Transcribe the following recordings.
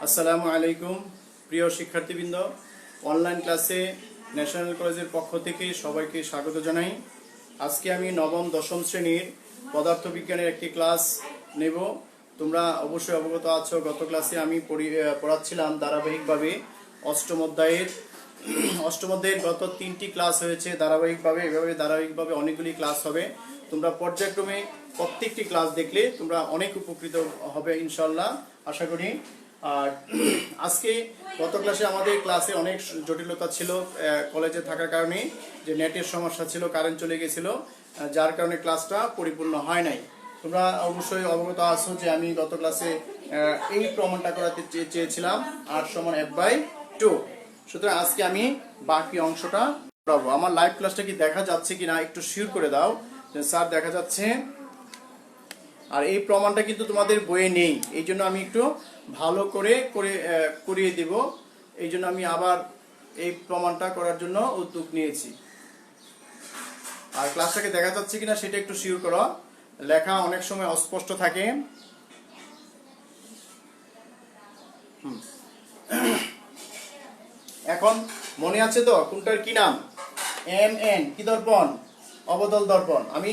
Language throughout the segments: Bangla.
আসসালামু আলাইকুম প্রিয় শিক্ষার্থীবৃন্দ, অনলাইন ক্লাসে ন্যাশনাল কলেজের পক্ষ থেকে সবাইকে স্বাগত জানাই। আজকে আমি নবম দশম শ্রেণীর পদার্থবিজ্ঞানের একটি ক্লাস নেব। তোমরা অবশ্যই অবগত আছো, গত ক্লাসে আমি পড়াচ্ছিলাম ধারাবাহিকভাবে অষ্টম অধ্যায়ের গত 3টি ক্লাস হয়েছে ধারাবাহিকভাবে। এভাবে ধারাবাহিকভাবে অনেকগুলি ক্লাস হবে। তোমরা পর্যায়ক্রমে প্রত্যেকটি ক্লাস দেখলে তোমরা অনেক উপকৃত হবে ইনশাল্লাহ, আশা করি। আর আজকে গত ক্লাসে আমাদের ক্লাসে অনেক জটিলতা ছিল কলেজে থাকার কারণে, যে নেটের সমস্যা ছিল, কারেন্ট চলে গেছিল, যার কারণে ক্লাসটা পরিপূর্ণ হয় নাই। তোমরা অবশ্যই অবগত আছো যে আমি গত ক্লাসে এই প্রমাণটা করাতে চেয়েছিলাম r=f/2। সুতরাং আজকে আমি বাকি অংশটা করাবো। আমার লাইভ ক্লাসটা কি দেখা যাচ্ছে কিনা একটু শিওর করে দাও যে স্যার দেখা যাচ্ছে। আর এই প্রমাণটা কিন্তু তোমাদের বইয়ে নেই, এই জন্য আমি একটু ভালো করে করিয়ে দেব। এই জন্য আমি আবার এই প্রমাণটা করার জন্য উদ্যোগ নিয়েছি। আর ক্লাসটাকে দেখা যাচ্ছে কিনা সেটা একটু শিওর করো, লেখা অনেক সময় অস্পষ্ট থাকে। এখন মনে আছে তো কোনটার কি নাম? mn কি দর্পণ? অবতল দর্পণ। আমি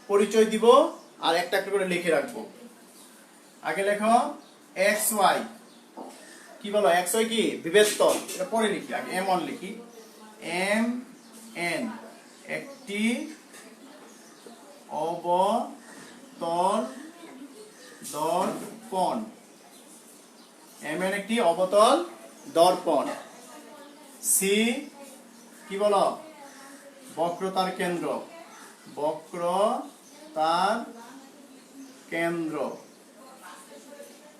পরিচয় দিব আর একটা একটা করে লিখে রাখবো। আগে লেখো xy, কি বলো xy কি? বিভেদ তল। এটা পরে লিখি, আগে m1 লিখি। mn একটি অবতল দর্পণ। mn একটি অবতল দর্পণ। c কি বলো? বক্রতার কেন্দ্র। বক্রতার কেন্দ্র।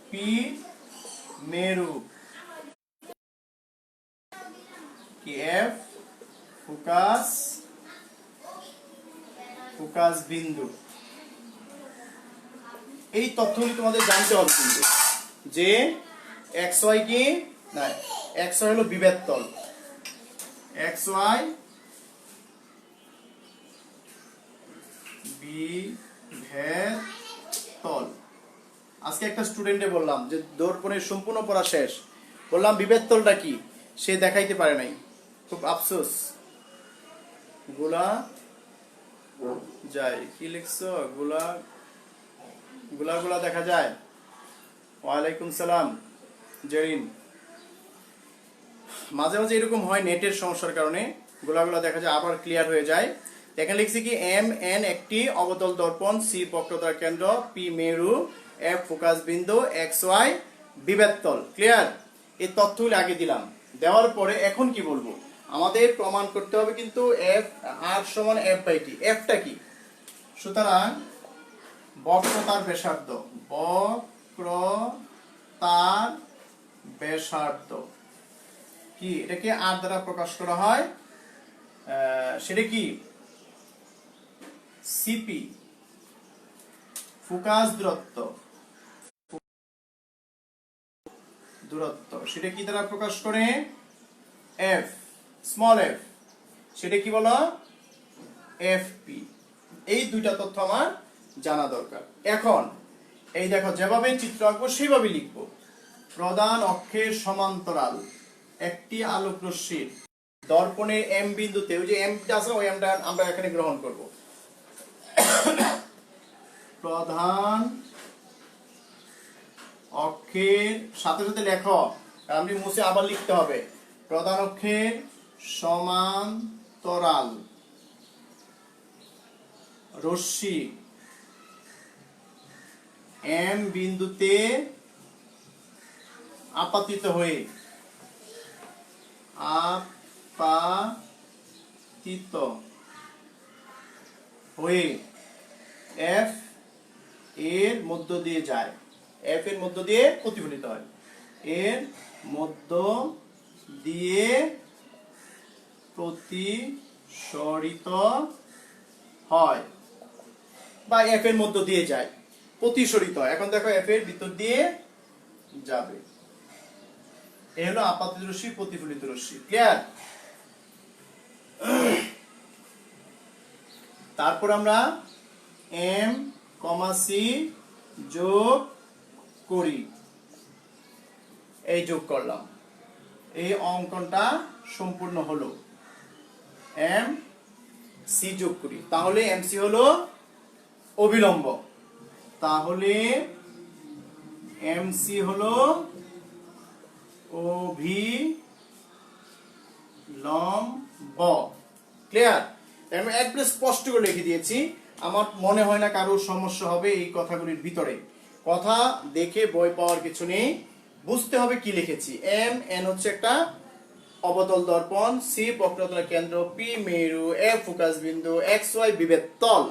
p মেরু। কি? f ফোকাস বিন্দু। এই তথ্যগুলি তোমাদের জানতে হবে কিন্তু, যে xy কি না, xy হলো বিভেদ তল। xy বিভেদ তল। আজকে একটা স্টুডেন্টে বললাম যে দর্পণের সম্পূর্ণ পড়া শেষ, বললাম বিভেদ তলটা কি, সে দেখাইতে পারে নাই, খুব আফসোস। গোলা যায়, কি লিখছো? গোলা গোলা গোলা দেখা যায়। ওয়ালাইকুম সালাম জেরিন। মাঝে মাঝে এরকম হয় নেটের সমস্যার কারণে, গোলা গোলা দেখা যায়, আবার ক্লিয়ার হয়ে যায়। এখানে লিখছি কি mn একটি অবতল দর্পণ, c বক্রতার কেন্দ্র, p মেরু, f ফোকাস বিন্দু, xy বিভেদ তল। ক্লিয়ার? এই তথ্যগুলো আগে দিলাম। দেওয়ার পরে এখন কি বলবো? আমাদের প্রমাণ করতে হবে কিন্তু r=f/t। fটা কি? সুতরাং বক্রতার ব্যাসার্ধ, বক্রতার ব্যাসার্ধ কি? এটাকে r দ্বারা প্রকাশ করা হয়, সেটা কি? সিপি ফোকাস দূরত্ব, সেটা কি দ্বারা প্রকাশ করে? f স্মল f, সেটা কি বলো? fp। এই দুইটা তথ্য আমার জানা দরকার। এখন এই দেখো, যেভাবে চিত্র আঁকবো সেইভাবে লিখবো। প্রধান অক্ষের সমান্তরাল একটি আলোক রশ্মির দর্পণের m বিন্দুতে, ওই যে mটা আছে ওই mটা আমরা এখানে গ্রহণ করব। প্রধান অক্ষের সাথে সাথে লেখো, আমি মুছে আবার লিখতে হবে। প্রধান অক্ষের সমান্তরাল রশ্মি m বিন্দুতে আপাতিত হয়ে f এর মধ্য দিয়ে যায়, f এর মধ্য দিয়ে প্রতিফলিত হয়, এর মধ্য দিয়ে প্রতিসরিত হয়, বা f এর মধ্য দিয়ে যায়, প্রতিসরিত হয়। এখন দেখো f এর ভিতর দিয়ে যাবে। এই হলো আপাতিত রশ্মি, প্রতিফলিত রশ্মি। ক্লিয়ার? তারপর আমরা m, c যোগ করি। এই যোগ করলাম, এই অঙ্কনটা সম্পূর্ণ হলো। এম সি যোগ করি, তাহলে এম সি হলো অবিলম্ব, তাহলে এম সি হলো অভিলম্ব। ক্লিয়ার? আমি একদম স্পষ্ট করে লিখে দিয়েছি, আমার মনে হয় না কারোর সমস্যা হবে এই কথাগুলির ভিতরে। কথা দেখে বই পাওয়ার কিছু নেই, বুঝতে হবে কি লিখেছি। এম এন হচ্ছে একটা অবতল দর্পণ, সি বক্রতলের কেন্দ্র, পি মেরু, এফ ফোকাস বিন্দু, এক্স ওয়াই বিভেদ তল।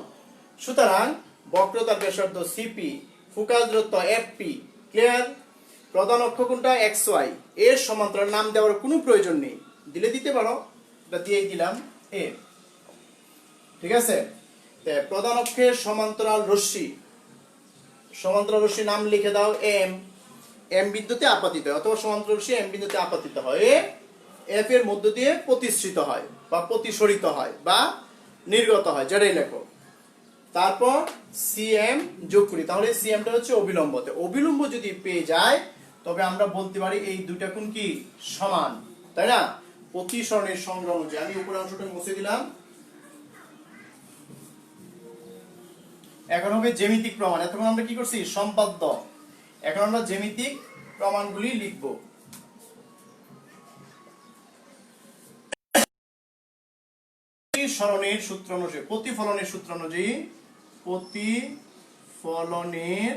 সুতরাং বক্রতার ব্যাসার্ধ সিপি, ফোকাস দূরত্ব এফপি। ক্লিয়ার? প্রধান অক্ষ কোনটা? X Y. এর সমান্তরাল নাম দেওয়ার কোনো প্রয়োজন নেই, দিলে দিতে পারো, এটা দিয়েই দিলাম এ। ঠিক আছে? প্রধান অক্ষের সমান্তরাল রশ্মি, সমান্তরাল রশ্মি নাম লিখে দাও এম। এম বিন্দুতে আপাতিত হয়, অথবা সমান্তরাল রশ্মি এম বিন্দুতে আপাতিত হয়, এফ এর মধ্য দিয়ে প্রতিসৃত হয় বা প্রতিসরিত হয় বা নির্গত হয়, যেটাই লেখো। তারপর সিএম যোগ করি, তাহলে সিএমটা হচ্ছে অবিলম্ব। অবিলম্ব যদি পেয়ে যায় তবে আমরা বলতে পারি এই দুইটা কোণ কি? সমান, তাই না? প্রতিসরণের সংজ্ঞা অনুযায়ী আমি উপরের অংশটা মুছে দিলাম। এখন হবে জ্যামিতিক প্রমাণ। এতক্ষণ আমরা কি করছি? সম্পাদ্য। এখন আমরা জ্যামিতিক প্রমাণগুলি লিখব। প্রতিসরণের সূত্র অনুযায়ী, প্রতিফলনের সূত্র অনুযায়ী, প্রতিফলনের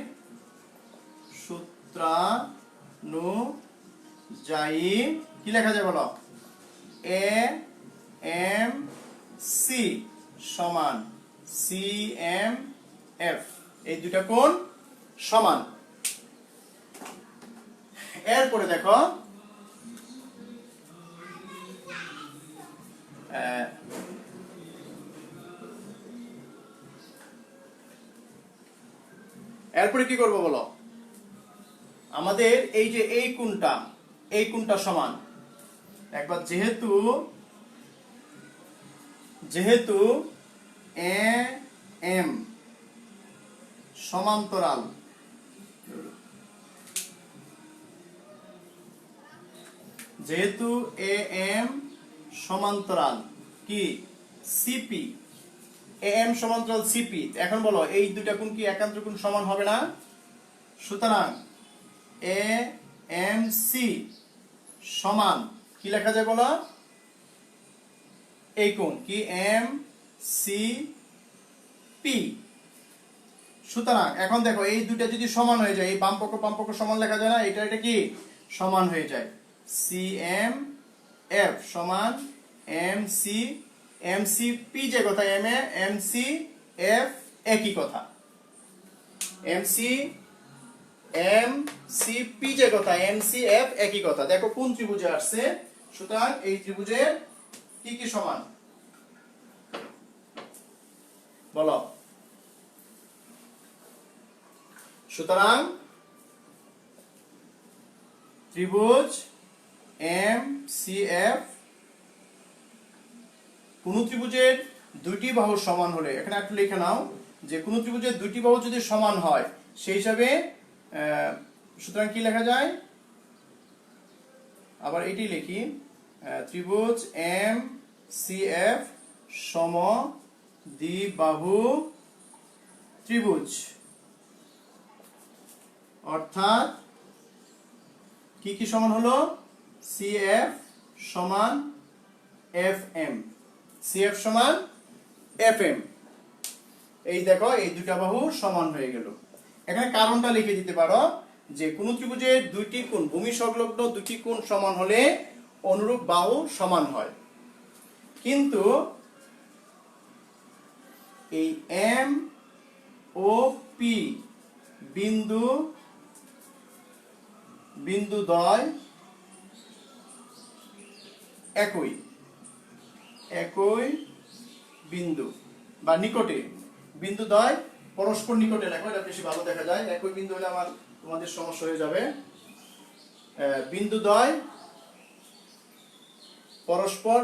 সূত্রানুযায়ী কি লেখা যায় বলো? এ এম সি সমান সি এম এফ, এই দুইটা কোণ সমান। এরপরে দেখো এরপরে কি করবো বলো? আমাদের এই যে এই কোণটা সমান, একবার যেহেতু এ এম সমান্তরাল, যেহেতু এ এম সমান্তরাল কি? সিপি, এ এম সমান্তরাল সিপি। এখন বলো এই দুইটা কোণ কি একান্ত কোণ সমান হবে না? সুতরাং এ এম সি সমান কি লেখা যায় বলো? এই কোণ কি? M C P. সুতরাং এখন দেখো এই দুইটা যদি সমান হয়ে যায়, এই বাম পক্ষ সমান লেখা যায় না? এটা কি সমান হয়ে যায়? সি এম এফ সমান M C, M C P যে কথা, M A M C F একই কথা, এম সি পি যে কথা, এম সি এফ একই কথা। দেখো কোন ত্রিভুজে আসছে। সুতরাং এই ত্রিভুজের কি কি সমান বলো? সুতরাং ত্রিভুজ এম সি এফ, কোন ত্রিভুজের দুইটি বাহু সমান হলে, এখানে একটু লিখে নাও যে কোন ত্রিভুজের দুইটি বাহু যদি সমান হয় সেই হিসাবে সুতরাং কি লেখা যায়? আবার এটি লিখি, ত্রিভুজ এম সি এফ সমদ্বিবাহু ত্রিভুজ, অর্থাৎ কি কি সমান হলো? সি এফ সমান এফ এম, সি এফ সমান এফ এম। এই দেখো এই দুটা বাহু সমান হয়ে গেল। এখানে কারণটা লিখে দিতে পারো যে কোন ত্রিভুজের দুইটি কোণ, ভূমি সংলগ্ন দুটি কোণ সমান হলে অনুরূপ বাহু সমান হয়। কিন্তু এই এম ও পি বিন্দুদ্বয় একই বিন্দু বা নিকটে, বিন্দুদ্বয় পরস্পর নিকটে লেখো, এটা বেশি ভালো দেখা যায়। একই বিন্দু হলে আমার তোমাদের সমস্যা হয়ে যাবে। বিন্দুদ্বয় পরস্পর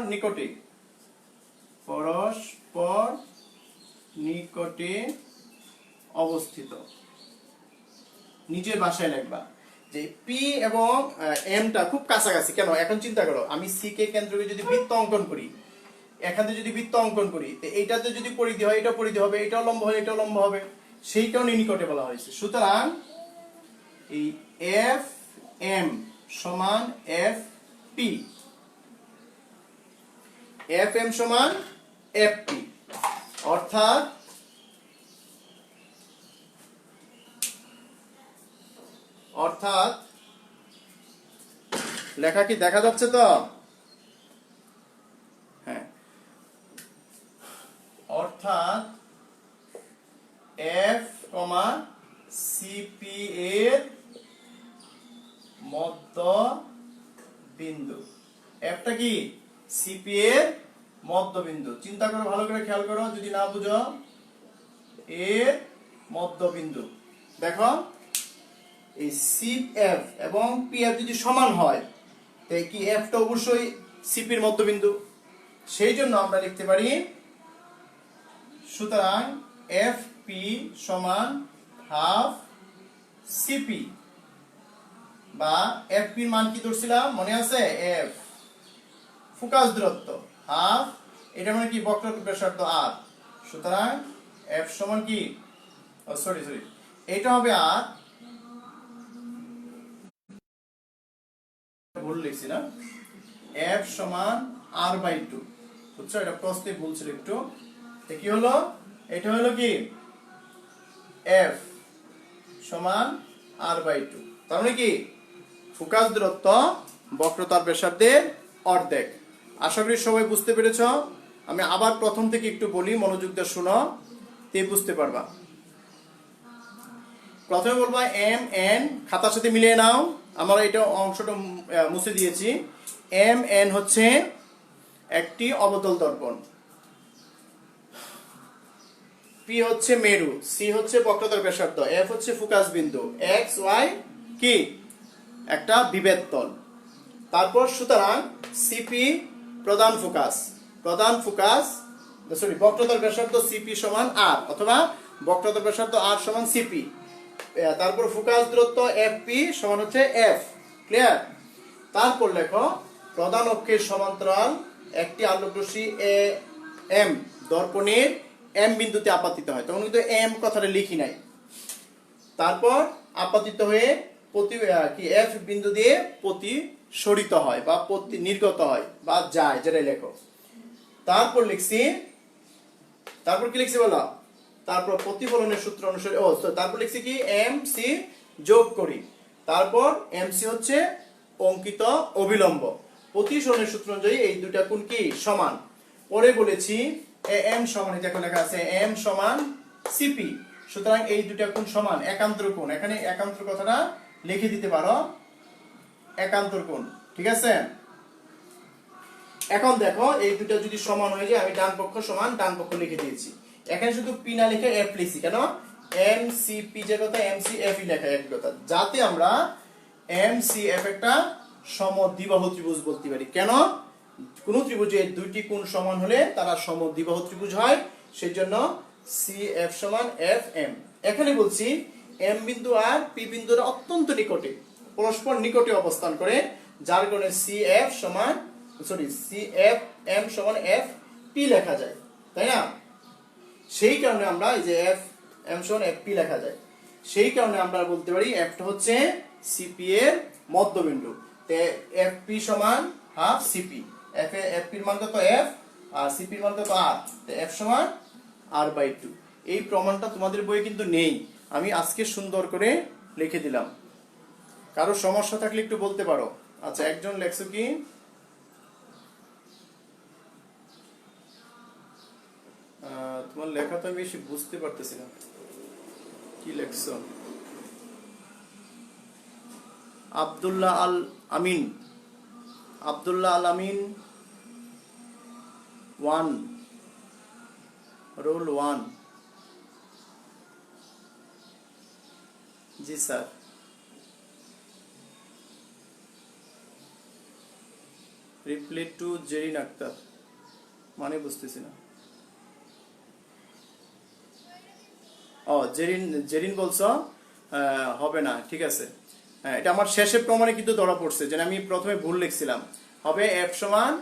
নিকটে অবস্থিত, নিজের ভাষায় লিখবা। যে পি এবং এমটা খুব কাছাকাছি। কেন? এখন চিন্তা করো, আমি সি কে কেন্দ্র করে যদি বৃত্ত অঙ্কন করি, এখান থেকে যদি বৃত্ত অঙ্কন করি, তো এইটাতে যদি পরিধি হয়, এটা পরিধি হবে, এটাও লম্ব হয়, এটাও লম্ব হবে, সেই কারণে নিকটে বলা হয়েছে। সুতরাং এই এফ এম সমান এফ পি, এফ এম সমান এফ পি, অর্থাৎ লেখা কি দেখা যাচ্ছে তো? হ্যাঁ, অর্থাৎ এফ কমা সিপি এর মধ্য বিন্দু। এফটা কি? সিপি এর মধ্য বিন্দু। চিন্তা করো, ভালো করে খেয়াল করো, যদি না বুঝো, এর মধ্য বিন্দু। দেখো, এই সি এফ এবং পি এফ যদি সমান হয়, তাই কি এফটা অবশ্যই সিপির মধ্যবিন্দু। সেই জন্য আমরা লিখতে পারি, সুতরাং এফ পি সমান হাফ সিপি, বা এফ পির মান কি ধরছিলাম মনে আছে? এফ ফোকাস দূরত্ব হাফ, এটা মানে কি বক্রতার ব্যাসার্ধ আর। সুতরাং এফ সমান কি, সরি এটা হবে আর, ভুল লিখছি না, এফ সমান আর বাই টু। বুঝছো? এটা প্রশ্নে ভুল ছিল একটু। কি হলো? এটা হলো কি এফ সমান আর বাই টু, তার মানে কি ফোকাস দূরত্ব বক্রতার ব্যাসার্ধের অর্ধেক। আশা করি সবাই বুঝতে পেরেছ। আমি আবার প্রথম থেকে একটু বলি, মনোযোগ দিয়ে শোনো, তে বুঝতে পারবা। প্রথমে বলবো এম এন, খাতার সাথে মিলিয়ে নাও, আমরা এটা অংশটা মুছে দিয়েছি। এম এন হচ্ছে একটি অবতল দর্পণ, পি হচ্ছে মেরু, সি হচ্ছে বক্রতার ব্যাসার্ধ, এফ হচ্ছে ফোকাস বিন্দু, এক্স ওয়াই কি একটা বিভেদ তল। তারপর সুতরাং সিপি প্রধান ফোকাস সরি বক্রতার ব্যাসার্ধ সিপি সমান আর, অথবা বক্রতার ব্যাসার্ধ আর সমান সিপি। তারপর ফোকাস দূরত্ব এফ পি সমান হচ্ছে এফ। ক্লিয়ার? তারপর লেখো, প্রধান অক্ষের সমান্তরাল একটি আলোকরশ্মি এ এম দর্পণের এম বিন্দুতে আপতিত হয়। তখন কিন্তু এম কথাটা লিখি নাই। তারপর আপতিত হয়ে কি এফ বিন্দু দিয়ে প্রতিসরিত হয় বা নির্গত হয় বা যায়, যেটাই লেখো। তারপর কি লিখছি বলো? তারপর প্রতিফলনের সূত্র অনুসারে তারপর লিখছি কি এম সি যোগ করি। তারপর এম সি হচ্ছে অঙ্কিত অবিলম্ব। প্রতিসরণের সূত্র অনুযায়ী এই দুইটা কোণ কি সমান। পরে বলেছি এম সমান, দেখো লেখা আছে এম সমান সিপি। সুতরাং এই দুইটা কোণ সমান, একান্তর কোণ। এখানে একান্তর কথাটা লিখে দিতে পারো, একান্তর কোণ। ঠিক আছে? এখন দেখো, এই দুটো যদি সমান হয়ে যায়, আমি ডান পক্ষ সমান ডান পক্ষ লিখে দিয়েছি। এখানে শুধু পি না লিখে এফ লিখছি। কেন? এম সি পি যে কথা, এম সি এফ ই লেখা এক কথা, যাতে আমরা এম সি এফ একটা সমদ্বিবাহু ত্রিভুজ বলতে পারি। কেন? কোন ত্রিভুজের দুইটি কোণ সমান হলে তারা সমদ্বিবাহু ত্রিভুজ হয়, সেই জন্য সি এফ সমান এফ এম। এখানে বলছি এম বিন্দু আর পি বিন্দুর অত্যন্ত নিকটে, পরস্পর নিকটে অবস্থান করে, যার কারণে সি এফ সমান সি এফ এম সমান এফ পি লেখা যায়, তাই না? সেই কারণে আমরা এই যে এফ এম সমান এফ পি লেখা যায়। সেই কারণে আমরা বলতে পারি এফটা হচ্ছে সিপি এর মধ্যবিন্দু। তে এফ পি সমান হাফ সিপি। এফ পির মান কত? এফ, আর সিপির মান কত? আর। এফ সমান আর বাই টু। এই প্রমাণটা তোমাদের বইয়ে কিন্তু নেই, আমি আজকে সুন্দর করে লিখে দিলাম। কারো সমস্যা থাকলে একটু বলতে পারো। আচ্ছা, একজন লেখছো কি, তোমার লেখা তো আমি বেশি বুঝতে পারতেছি না, কি লেখছো? Abdullah Al Amin, one, roll 1। জি sir. Reply to Jerin Akter, মানে বুঝতেছি না। ও জেরিন বলছো, হবে না, ঠিক আছে। হ্যাঁ, এটা আমার শেষের প্রমাণে কিন্তু ধরা পড়ছে, যে আমি প্রথমে ভুল লিখছিলাম। হবে f সমান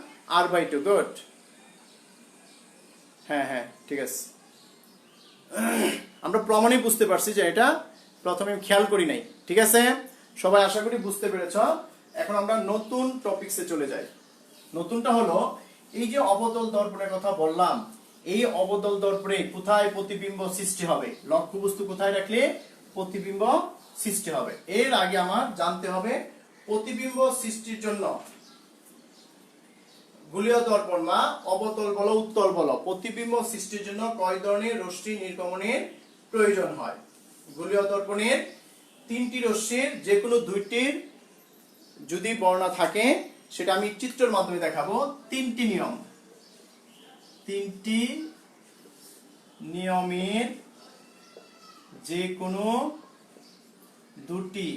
r/2। গুড। হ্যাঁ হ্যাঁ, ঠিক আছে। আমরা প্রমাণে বুঝতে পারছি যে এটা প্রথমে খেয়াল করি নাই। ঠিক আছে, সবাই আশা করি বুঝতে পেরেছ। এখন আমরা নতুন টপিকসে চলে যাই। নতুনটা হলো এই যে অবতল দর্পণের কথা বললাম, এই অবতল দর্পণে কোথায় প্রতিবিম্ব সৃষ্টি হবে, লক্ষ্যবস্তু কোথায় রাখলে প্রতিবিম্ব সৃষ্টি হবে। এর আগে আমার জানতে হবে প্রতিবিম্ব সৃষ্টির জন্য গোলীয় দর্পণ বা অবতল বলো উত্তল বলো, প্রতিবিম্ব সৃষ্টির জন্য কয় ধরনের রশ্মি নির্গমনের প্রয়োজন হয়। গোলীয় দর্পণের তিনটি রশ্মির যে কোনো দুইটির যদি বর্ণনা থাকে সেটা আমি চিত্রের মাধ্যমে দেখাবো। তিনটি নিয়মের যে কোনো দুটি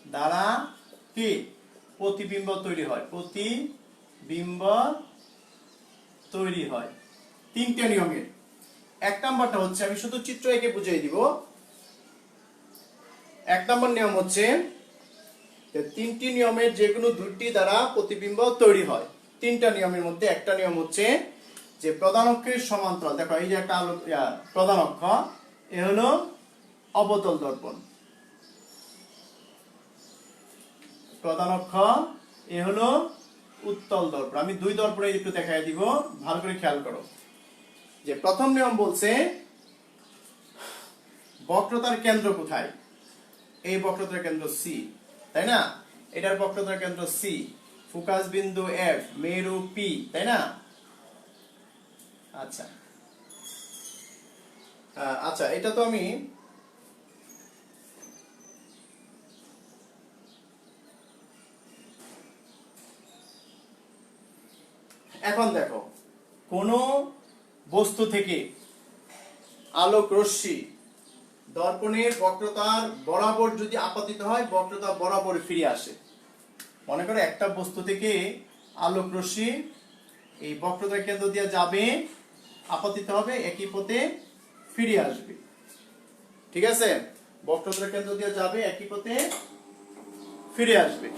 দ্বারা কি প্রতিবিম্ব তৈরি হয়। তিনটে নিয়মের। এক নাম্বারটা হচ্ছে, আমি শুধু চিত্র এঁকে বুঝিয়ে দিব। এক নম্বর নিয়ম হচ্ছে তিনটি নিয়মের যে কোনো দুটি দ্বারা প্রতিবিম্ব তৈরি হয়। তিনটা নিয়মের মধ্যে একটা নিয়ম হচ্ছে যে প্রধান অক্ষের সমান্তরাল, দেখো এই যে একটা প্রধান অক্ষ, এ হলো অবতল দর্পণ। প্রধান অক্ষ, এ হলো উত্তল দর্পণ। আমি দুই দর্পণে একটু দেখাই দিব, ভালো করে খেয়াল করো। যে প্রথম নিয়ম বলছে বক্রতার কেন্দ্র কোথায়, এই বক্রতার কেন্দ্র সি, তাই না? এটার বক্রতার কেন্দ্র সি, ফোকাস বিন্দু এফ, মেরু পি, তাই না? আচ্ছা আচ্ছা, এটা তো আমি এখন দেখো, কোন বস্তু থেকে আলোক রশ্মি দর্পণের বক্রতার বরাবর যদি আপতিত হয়, বক্রতা বরাবর ফিরে আসে। মনে করো একটা বস্তু থেকে আলোক রশ্মি এই বক্রতার কেন্দ্র দিয়ে যাবে, আপতিত হবে, একই পথে ফিরে আসবে। ঠিক আছে, বক্রতার কেন্দ্র দিয়ে যাবে, একই পথে ফিরে আসবে।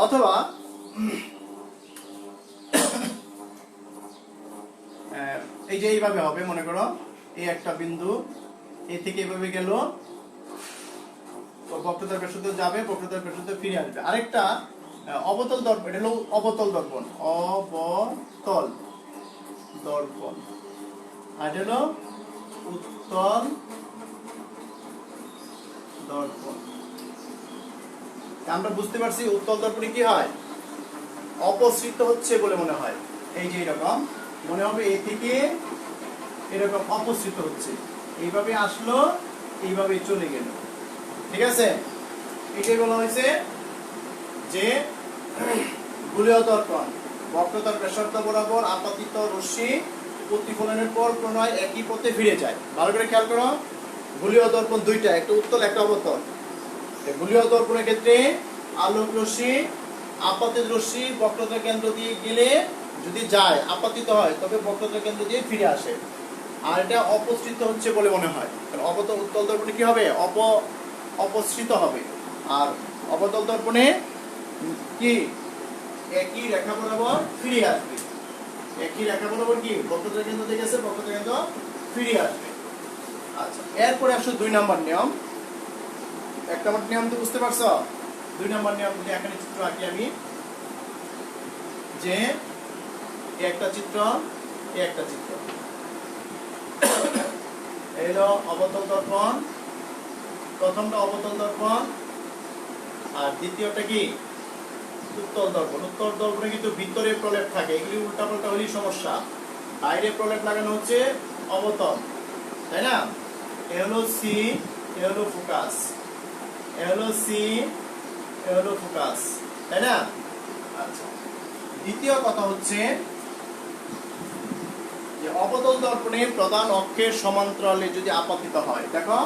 অথবা এই যে এইভাবে হবে, মনে করো এই একটা বিন্দু, এ থেকে এভাবে গেল, বক্রতার পেশতে যাবে, বক্রতার পেশতে ফিরে আসবে। আরেকটা অবতল দর্পণ, এটা হলো অবতল দর্পণ, অবতল দর্পণ, আর এটা হলো উত্তল দর্পণ। আমরা বুঝতে পারছি উত্তল দর্পণে কি হয়, অপসৃত হচ্ছে বলে মনে হয়। এই যে এরকম মনে হবে, এ থেকে এরকম অপসৃত হচ্ছে, এইভাবে আসলো, এইভাবে চলে গেল। ঠিক আছে, এটাই বলা হয়েছে যে গোলীয় দর্পণ, বক্রতার ব্যাসার্ধ বরাবর আপতিত রশ্মি প্রতিফলনের পর পুনরায় একই পথে ফিরে যায়। ভালো করে খেয়াল করো, গোলীয় দর্পণ দুইটা, একটা উত্তল একটা অবতল। গোলীয় দর্পণের ক্ষেত্রে আলোক রশ্মি আপতিত রশ্মি বক্রতার কেন্দ্র দিয়ে গেলে যদি যায়, আপতিত হয়, তবে বক্রতার কেন্দ্র দিয়ে ফিরে আসে। আর এটা অপসৃত হচ্ছে বলে মনে হয়, কারণ অবতল উত্তল দর্পণে কি হবে, অপসৃত হবে। আর অবতল দর্পণে কি একই রেখা বরাবর ফিরে আসবে, একই রেখা বরাবর কি বক্রতার কেন্দ্র দিয়ে গেছে, বক্রতার কেন্দ্র ফিরে আসবে। আচ্ছা, এরপরে আসো দুই নম্বর নিয়ম। এক নম্বর নিয়ম তো বুঝতে পারছো, দুই নম্বর নিয়ম যদি এখানে চিত্র আঁকি আমি, যে একটা চিত্র, একটা চিত্র, এলো অবতল দর্পণ, প্রথমটা অবতল দর্পণ, আর দ্বিতীয়টা কি উত্তল দর্পণ। উত্তল দর্পণে কিন্তু ভিতরে প্রলেপ থাকে, এগুলি উল্টা পাল্টা হলেই সমস্যা। বাইরে প্রলেপ লাগানো হচ্ছে অবতল, তাই না? এ হলো সি, এ হলো ফোকাস, এ হলো সি, এ হলো ফোকাস, তাই না? আচ্ছা, দ্বিতীয় কথা হচ্ছে যে অবতল দর্পণে প্রধান অক্ষের সমান্তরালে যদি আপতিত হয়, দেখো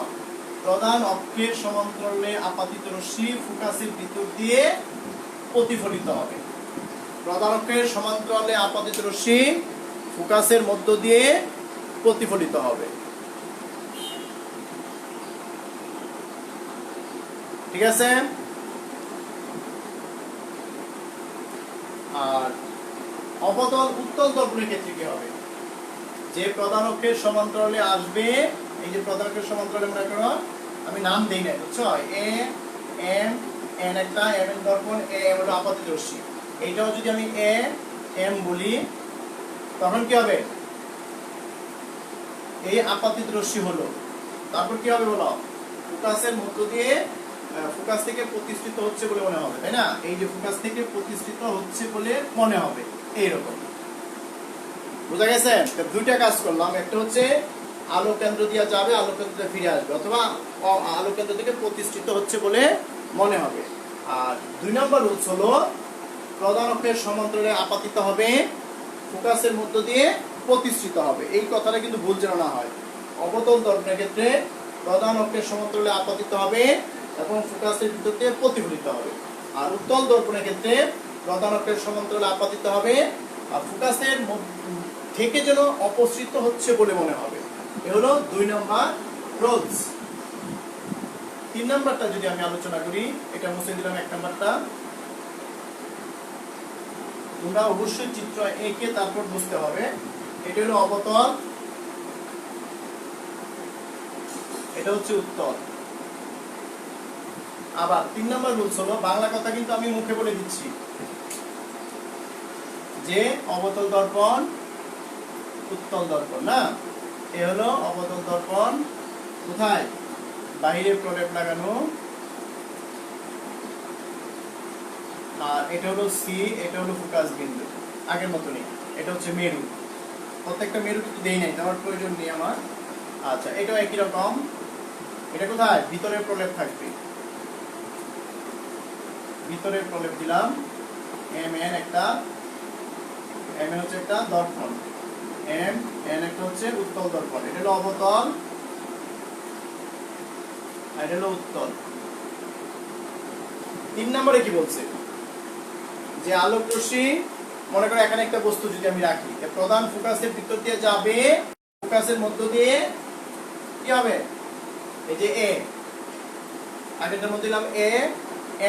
প্রধান অক্ষের সমান্তরালে আপতিত রশ্মি ফোকাসের ভিতর দিয়ে প্রতিফলিত হবে। প্রধান অক্ষের সমান্তরালে আপতিত রশ্মি ফোকাসের মধ্য দিয়ে প্রতিফলিত হবে। ঠিক আছে। আর অবতল উত্তল দর্পণের ক্ষেত্রে কি হবে, যে প্রধান অক্ষের সমান্তরালে আসবে, এই যে প্রধান অক্ষের সমান্তরালে মনে করো আমি নাম দেই না, বুঝছো, এ এম এন একটা M N Darpan, A M হলো আপতিত রশ্মি, এইটাও যদি আমি এ এম বলি তখন কি হবে, এই আপাতিত রশ্মি হলো, তারপর কি হবে বলো, ফোকাসের মধ্য দিয়ে ফোকাস থেকে প্রতিষ্ঠিত হচ্ছে বলে মনে হবে, তাই না, এই যে ফোকাস থেকে প্রতিষ্ঠিত হচ্ছে বলে মনে হবে, এইরকম। বুঝা গেছে? দুইটা কাজ করলাম, একটা হচ্ছে আলো কেন্দ্র দিয়ে যাবে, আলো কেন্দ্র দিয়ে ফিরে আসবে, অথবা আলো কেন্দ্র থেকে প্রতিষ্ঠিত হচ্ছে বলে মনে হবে। আর 2 নম্বর রুলস হলো প্রধান অক্ষের সমান্তরালে আপাতিত হবে, ফোকাসের মধ্য দিয়ে প্রতিষ্ঠিত হবে। এই কথাটা কিন্তু ভুল যেন না হয়। অবতল দর্পণের ক্ষেত্রে প্রধান অক্ষের সমান্তরালে আপাতিত হবে এবং ফোকাসের ভিতর দিয়ে প্রতিফলিত হবে। আর উত্তল দর্পণের ক্ষেত্রে প্রধান অক্ষের সমান্তরালে আপাতিত হবে আর ফোকাসের থেকে যেন অপসৃত হচ্ছে বলে মনে হবে। এ হলো 2 নম্বর রুলস। 3 নম্বরটা যদি আমি আলোচনা করি, এটা মুছে দিলাম 1 নম্বরটা। তোমরা অবশ্যই চিত্র এঁকে তারপর বুঝতে হবে। এটা হলো অবতল, এটা হচ্ছে উত্তল। আবার 3 নম্বর রুলস হলো, বাংলা কথা কিন্তু আমি মুখে বলে দিচ্ছি, যে অবতল দর্পণ উত্তল দর্পণ, না, এ হলো অবতল দর্পণ, কোথায়, বাইরে প্রলেপ লাগানো, আর এটা হলো সি, এটা হলো ফোকাস বিন্দু, আগের মতনই। এটা হচ্ছে মেরু, প্রত্যেকটা মেরু কিন্তু দেই নাই, দেওয়ার প্রয়োজন নেই আমার। আচ্ছা, এটাও একই রকম, এটা কোথায়, ভিতরে প্রলেপ থাকবে, ভিতরে প্রলেপ দিলাম, এম এন একটা, এম এন হচ্ছে একটা দর্পণ, এম এন একটা হচ্ছে উত্তল দর্পণ। এটা হলো অবতল, আর এটা হলো উত্তল। 3 নম্বরে কি বলছে, যে আলোক রশ্মি, মনে করো এখানে একটা বস্তু যদি আমি রাখি, প্রধান ফোকাসের ভিতর দিয়ে যাবে, ফোকাসের মধ্য দিয়ে কি হবে, এই যে এ, আগেরটার মধ্যে দিলাম এ,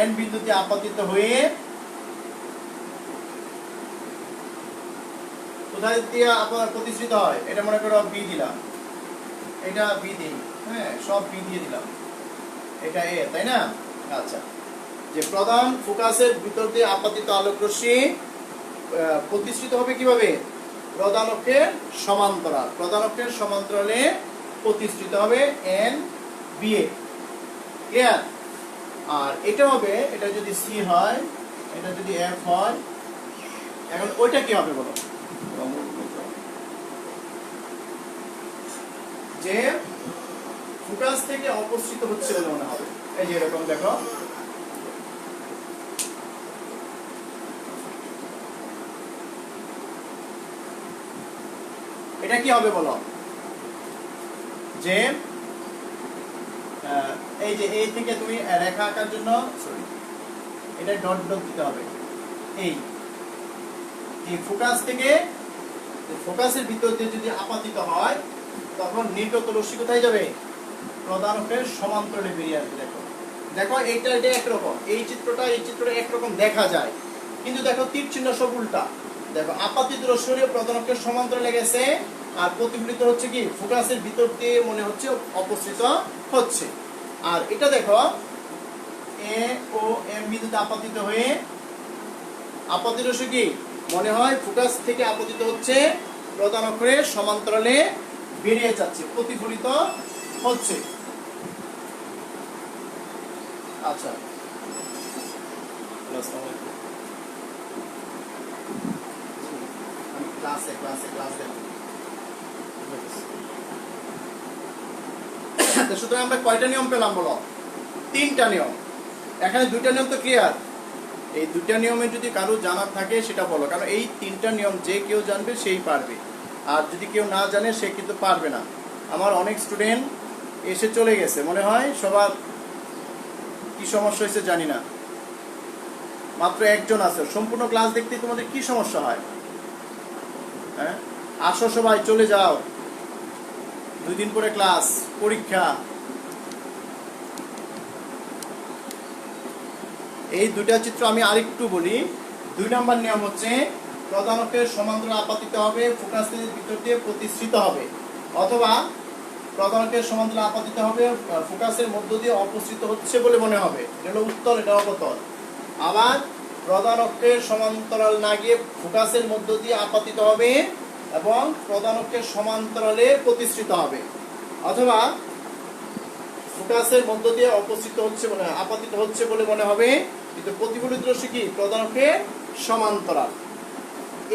এন বিন্দুতে আপতিত হয়ে কোথায় দিয়ে আপনার প্রতিষ্ঠিত হয়, এটা মনে করো বি দিলাম, এটা বি দিই, হ্যাঁ, সব বি দিয়ে দিলাম, এটা এ, তাই না। আচ্ছা, যে প্রধান ফোকাসের ভিতর দিয়ে আপতিত আলোক রশ্মি প্রতিষ্ঠিত হবে কিভাবে, প্রধান অক্ষের সমান্তরাল, প্রধান অক্ষের সমান্তরালে প্রতিষ্ঠিত হবে এন বি এ, ক্লিয়ার। আর এটা হবে, এটা যদি সি হয়, এটা যদি এফ হয়, এখন ওইটা কি হবে বলো, যে ফোকাস থেকে অপসৃত হচ্ছে বলে মনে হবে। এই যে এরকম দেখো, এটা কি হবে বলো, যে এই যে এই থেকে তুমি রেখা আঁকার জন্য, সরি, এটা ডট ডট দিতে হবে, এই ফোকাস থেকে, ফোকাসের ভিতর দিয়ে যদি আপাতিত হয় তখন নির্গত রশ্মি কোথায় যাবে, প্রধান অক্ষের সমান্তরালে বেরিয়ে আসবে। দেখো দেখো, এইটা এটা একরকম, এই চিত্রটা একরকম দেখা যায়, কিন্তু দেখো তীর চিহ্ন সব উল্টা। দেখো আপাতিত রশ্মি প্রধান অক্ষের সমান্তরালে গেছে, আর প্রতিফলিত হচ্ছে কি ফোকাসের ভিতর দিয়ে মনে হচ্ছে অপসৃত হচ্ছে। আর এটা দেখো এ ও এম বিন্দুতে আপতিত হয়ে, আপতিত রশ্মি কি মনে হয় ফোকাস থেকে আপতিত হচ্ছে, প্রধান অক্ষরের সমান্তরালে বেরিয়ে যাচ্ছে, প্রতিফলিত হচ্ছে। আচ্ছা, আমি ক্লাসে সুতরাং আমরা কয়টা নিয়ম পেলাম বলো, 3টা নিয়ম। এখানে 2টা নিয়ম তো ক্লিয়ার, এই 2টা নিয়মে যদি কারো জানা থাকে সেটা বলো, কারণ এই 3টা নিয়ম যে কেউ জানবে সেই পারবে, আর যদি কেউ না জানে সে কিন্তু পারবে না। আমার অনেক স্টুডেন্ট এসে চলে গেছে, মনে হয় সবার কি সমস্যা হয়েছে জানি না, মাত্র একজন আছে। সম্পূর্ণ ক্লাস দেখতে তোমাদের কি সমস্যা হয়, হ্যাঁ, আসো সবাই চলে যাও, 2 দিন পরে ক্লাস, পরীক্ষা। এই দুইটা চিত্র আমি আরেকটু বলি। 2 নম্বর নিয়ম হচ্ছে প্রধান অক্ষের সমান্তরাল আপাতিত হবে, ফোকাসের ভিতর দিয়ে প্রতিসৃত হবে, অথবা প্রধান অক্ষের সমান্তরাল আপাতিত হবে, ফোকাসের মধ্য দিয়ে অপসৃত হচ্ছে বলে মনে হবে। এটা হলো উত্তল, এটা অবতল। আবার প্রধান অক্ষের সমান্তরাল না গিয়ে ফোকাসের মধ্য দিয়ে আপাতিত হবে এবং প্রধান অক্ষের সমান্তরালে প্রতিসৃত হবে, অথবা ফোকাসের মধ্য দিয়ে অপসৃত হচ্ছে মনে আপাতিত হচ্ছে বলে মনে হবে, কিন্তু প্রতিফলিত রশ্মি কি প্রধান অক্ষের সমান্তরাল।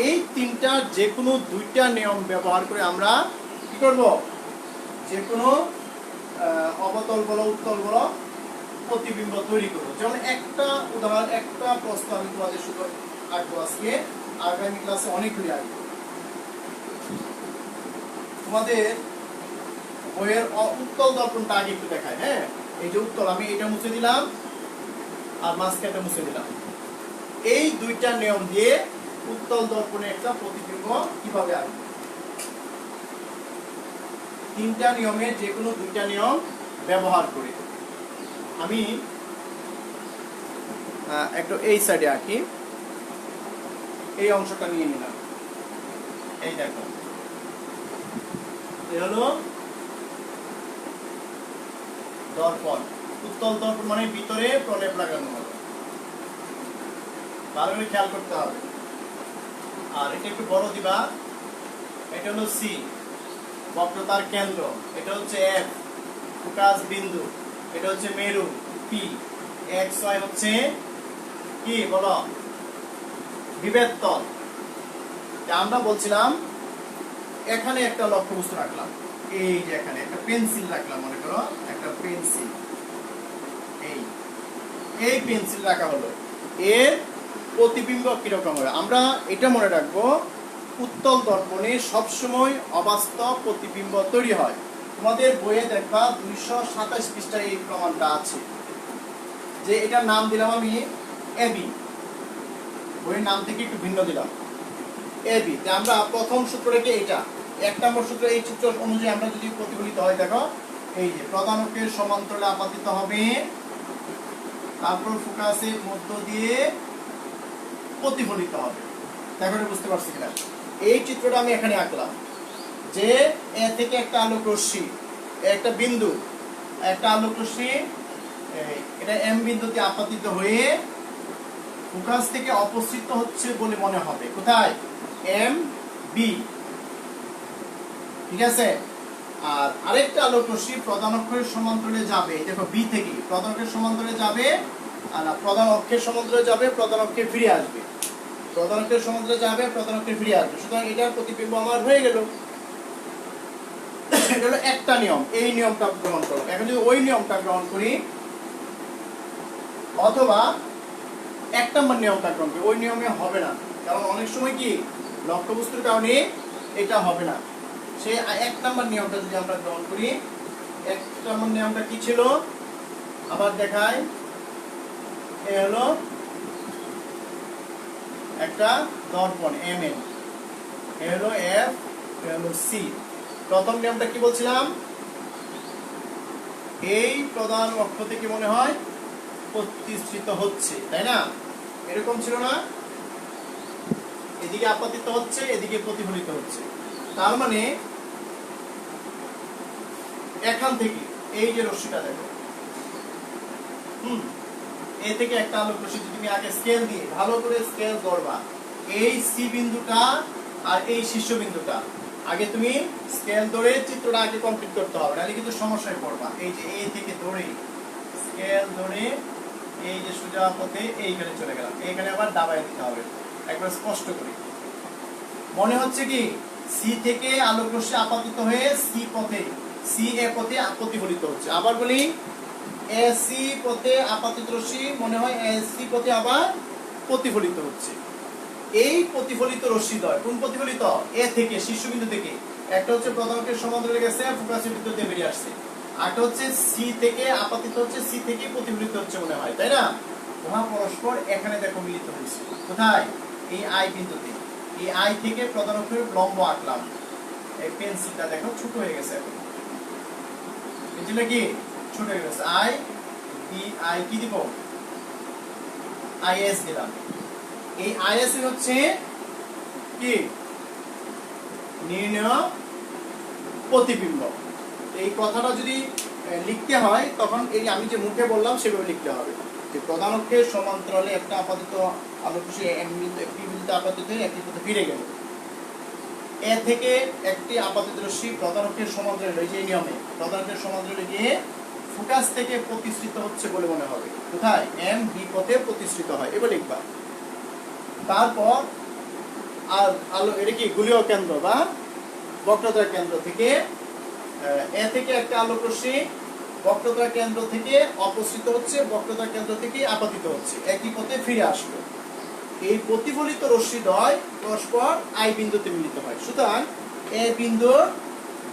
এই তিনটা যে কোনো দুইটা নিয়ম ব্যবহার করে আমরা কি করব, যে কোনো অবতল বলো উত্তল বলো প্রতিবিম্ব তৈরি করব। যেমন একটা উদাহরণ, একটা প্রশ্ন আমি তোমাদের শুধু আঁকবো আজকে, আগামী ক্লাসে অনেকগুলি আঁকবো। তোমাদের বইয়ের উত্তল দর্পণটা আগে একটু দেখায়। হ্যাঁ, এই যে উত্তল, আমি এটা মুছে দিলাম আর মাঝখানটা মুছে দিলাম। এই দুইটা নিয়ম দিয়ে উত্তল দর্পণে একটা প্রতিবিম্ব কিভাবে আঁকবো। তিনটা নিয়মে যে কোনো দুইটা নিয়ম ব্যবহার করে আমি একটু এই সাইডে আঁকি। এই অংশটা নিয়ে নিলাম। এই দেখো, এই হলো দর্পণ। উত্তল দর্পণ মানে ভিতরে প্রলেপ লাগানো হবে, ভালো করে খেয়াল করতে হবে। আর এটা একটু বড় দিবা। এটা হলো সি, বক্রতার কেন্দ্র। এটা হচ্ছে এফ, ফোকাস বিন্দু। এটা হচ্ছে মেরু পি। এক্স ওয়াই হচ্ছে কি বলো, বিভেদ তল। আমরা বলছিলাম এখানে একটা লক্ষ্যবস্তু রাখলাম, এই যে এখানে একটা পেন্সিল রাখলাম, মনে করো একটা পেন্সিল। এই পেন্সিল রাখা হলো, এর প্রতিবিম্ব কিরকম হবে আমরা এটা মনে রাখবো। উত্তল দর্পণে সবসময় অবাস্তব প্রতিবিম্ব তৈরি হয়। তোমাদের বইয়ে দেখবা 227 পৃষ্ঠায় এই প্রমাণটা আছে, যে এটার নাম দিলাম আমি এবি। বইয়ের নাম থেকে একটু ভিন্ন দিলাম এবি। আমরা প্রথম সূত্রটাকে এটা, 1 নম্বর সূত্র এই চিত্র অনুযায়ী আমরা যদি প্রতিফলিত হয়, দেখো এই যে প্রধান অক্ষের সমান্তরালে আপাতিত হবে, তারপর ফোকাসের মধ্য দিয়ে প্রতিফলিত হবে। দেখো বুঝতে পারছি কিনা? এই চিত্রটা আমি এখানে আঁকলাম, যে এ থেকে একটা আলোক রশ্মি, একটা বিন্দু, একটা আলোক রশ্মি এটা এম বিন্দুতে আপাতিত হয়ে ফোকাস থেকে অপসৃত হচ্ছে বলে মনে হবে। কোথায়? M B. ঠিক আছে। আর আরেকটা আলোক রশ্মি প্রধান অক্ষের সমান্তরালে যাবে, দেখো বি থেকে প্রধান অক্ষের সমান্তরালে যাবে, আর প্রধান অক্ষের সমান্তরালে যাবে, প্রধান অক্ষে ফিরে আসবে। প্রধান অক্ষের সমান্তরালে যাবে, প্রধান অক্ষে ফিরে আসবে। সুতরাং এটার প্রতিবিম্ব আমার হয়ে গেল। এটা হলো একটা নিয়ম। এই নিয়মটা গ্রহণ করো। এখন যদি ওই নিয়মটা গ্রহণ করি, অথবা 1 নম্বর নিয়মটা গ্রহণ করি, ওই নিয়মে হবে না, কারণ অনেক সময় কি লক্ষ্যবস্তুর কারণে এটা হবে না। সেই 1 নম্বর নিয়মটা যদি আমরা গ্রহণ করি, 1 নম্বর নিয়মটা কি ছিল আবার দেখাই। এ হলো একটা দর্পণ এম এন, এ হলো এফ, এ হলো সি। প্রথম নিয়মটা কি বলছিলাম, এই প্রধান অক্ষ থেকে মনে হয় প্রতিসৃত হচ্ছে, তাই না? এরকম ছিল না? এদিকে আপাতিত হচ্ছে, এদিকে প্রতিফলিত হচ্ছে। তার মানে এখান থেকে এই যে রশ্মিটা দেখো, এ থেকে একটা আলোক রশ্মি, তুমি আগে স্কেল দিয়ে ভালো করে স্কেল ধরবা, এই সি বিন্দুটা আর এই শীর্ষবিন্দুটা আগে তুমি স্কেল ধরে চিত্রটা আগে কমপ্লিট করতে হবে, নাহলে কিন্তু সমস্যায় পড়বা। এই যে এ থেকে ধরে স্কেল ধরে এই যে সোজা পথে এইখানে চলে গেলাম, এইখানে আবার দাবায় দিতে হবে একবার স্পষ্ট করে। মনে হচ্ছে কি সি থেকে আলোক রশ্মি আপাতিত হয়ে সি পথে, সি এ পথে প্রতিফলিত হচ্ছে। আবার বলি, এ সি পথে আপাতিত রশ্মি মনে হয় এ সি পথে আবার প্রতিফলিত হচ্ছে। এই প্রতিফলিত রশ্মিদ্বয় কোন প্রতিফলিত? এ থেকে শীর্ষবিন্দু থেকে। একটা হচ্ছে প্রধান অক্ষের সমান্তরালে গেছে, ফোকাসের ভিতর দিয়ে বেরিয়ে আসছে। আরেকটা হচ্ছে সি থেকে আপাতিত হচ্ছে, সি থেকে প্রতিফলিত হচ্ছে মনে হয়, তাই না? উহা পরস্পর এখানে দেখো মিলিত হয়েছে। কোথায়? এই আই বিন্দুতে। এই আই থেকে প্রধান অক্ষের লম্ব আঁকলাম। এই পেন্সিলটা দেখো ছোট হয়ে গেছে এখন। পেন্সিলটা কি ছোট হয়ে গেছে। আই বি, আই কি দিব আইএস দিলাম। এই আইএস হচ্ছে কি নির্ণয় প্রতিবিম্ব। এই কথাটা যদি লিখতে হয় তখন এই আমি যে মুখে বললাম সেভাবে লিখতে হবে যে প্রধান অক্ষের সমান্তরালে একটা আপাতত আলোকরশ্মি একটি বিন্দুতে আপাতিত হয়ে একটি পথে ফিরে গেল। এ থেকে একটি আপাতিত রশ্মি প্রধান অক্ষের সমান্তরালে, এই নিয়মে প্রধান অক্ষের সমান্তরালে গিয়ে ফোকাস থেকে প্রতিষ্ঠিত হচ্ছে বলে মনে হবে। কোথায়? এম বি পথে প্রতিষ্ঠিত হয়, এবার লিখবা। তারপর আর আলো এটা কি গোলীয় কেন্দ্র বা বক্রতার কেন্দ্র থেকে এ থেকে একটা আলোকরশ্মি বক্রতার কেন্দ্র থেকে অপসৃত হচ্ছে, বক্রতার কেন্দ্র থেকে আপাতিত হচ্ছে, একই পথে ফিরে আসলো। এই প্রতিফলিত রশ্মিদ্বয় পরস্পর আই বিন্দুতে মিলিত হয়। সুতরাং এ বিন্দুর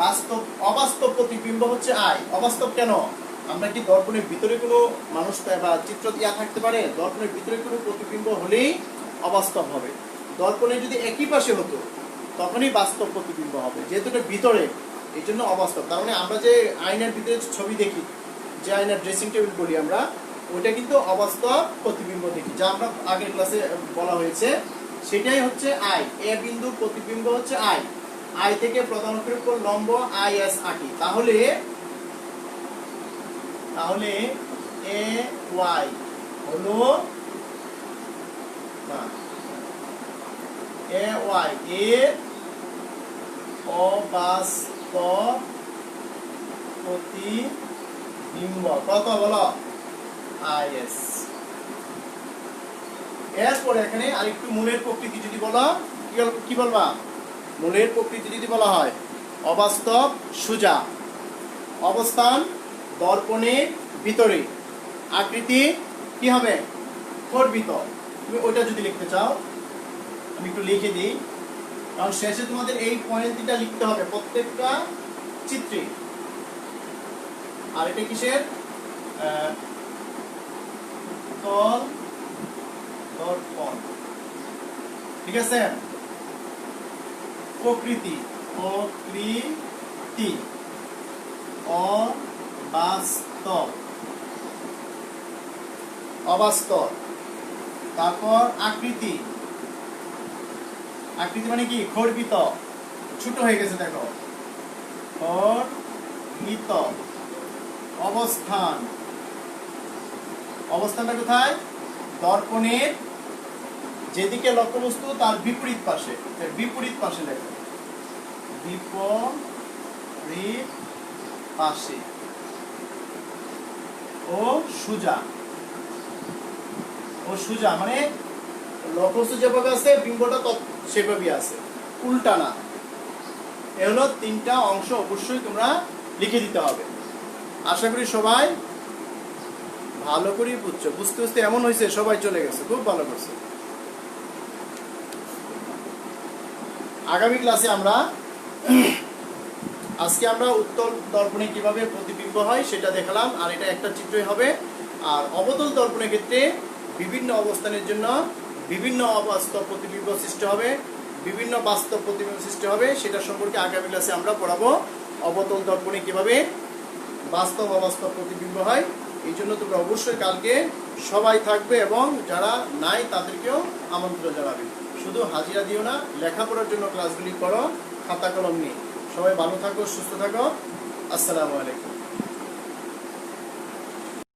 বাস্তব অবাস্তব প্রতিবিম্ব হচ্ছে আই। অবাস্তব কেন? আমরা কি দর্পণের ভিতরে কোনো মানুষ বা চিত্র দিয়া থাকতে পারে? দর্পণের ভিতরে কোনো প্রতিবিম্ব হলেই অবাস্তব হবে। দর্পণে যদি একই পাশে হতো তখনই বাস্তব প্রতিবিম্ব হবে, যেহেতু এটা ভিতরে, এই জন্য অবাস্তব। তার মানে আমরা যে আয়নার ভিতরে ছবি দেখি, যে আয়নার ড্রেসিং টেবিল বলি আমরা, ওইটা কিন্তু অবাস্তব প্রতিবিম্ব দেখি, যা আমরা আগের ক্লাসে বলা হয়েছে। সেটাই হচ্ছে আই। এ বিন্দুর প্রতিবিম্ব হচ্ছে আই। আই থেকে প্রধান অক্ষের উপর লম্ব আই এস আঁকি, তাহলে এ ওয়াই হলো এ ওয়াই এর অবাস্তব প্রতিবিম্ব কত বলো? আইএস। এরপর এখানে আরেকটু মূলের প্রকৃতি যদি বলো, কি বলবা? মূলের প্রকৃতি যদি বলা হয় অবাস্তব সুজা, অবস্থান দর্পণের ভিতরে, আকৃতি কি হবে? খর্বিত। তুমি ওইটা যদি লিখতে চাও আমি একটু লিখে দিই, কারণ শেষে তোমাদের এই পয়েন্টটা লিখতে হবে প্রত্যেকটা চিত্রে। আর এটা কিসের? তল দর্পণ, ঠিক আছে? প্রকৃতি অবাস্তব। তারপর আকৃতি মানে কি? খর্বিত, ছোট হয়ে গেছে, দেখো, খর্বিত। অবস্থানটা কোথায়? দর্পণের যেদিকে লক্ষ্যবস্তু তার বিপরীত পাশে লেখো, বিপরীত পাশে। ও সুজা মানে লক্ষ্যবস্তু যেভাবে আছে বিম্বটা সেভাবেই আছে, উল্টা না। এ হলো তিনটা অংশ, অবশ্যই তোমরা লিখে দিতে হবে। আশা করি সবাই ভালো করে বুঝছো। বুঝতে এমন হয়েছে সবাই চলে গেছে, খুব ভালো করছে। আগামী ক্লাসে আজকে আমরা উত্তল দর্পণে কিভাবে প্রতিবিম্ব হয় সেটা দেখালাম, আর এটা একটা চিত্রই হবে। আর অবতল দর্পণের ক্ষেত্রে বিভিন্ন অবস্থানের জন্য বিভিন্ন অবাস্তব প্রতিবিম্ব সৃষ্টি হবে, বিভিন্ন বাস্তব প্রতিবিম্ব সৃষ্টি হবে। সেটা সম্পর্কে আগামী ক্লাসে আমরা পড়াবো। অবতল দর্পণে কিভাবে বাস্তব অবাস্তব প্রতিবিম্ব হয়। এই জন্য তোমরা অবশ্যই কালকে সবাই থাকবে, এবং যারা নাই তাদেরকেও আমন্ত্রণ জানাবে। শুধু হাজিরা দিও না, লেখাপড়ার জন্য ক্লাসগুলি করো খাতা কলম নিয়ে। সবাই ভালো থাকো, সুস্থ থাকো। আসসালামু আলাইকুম।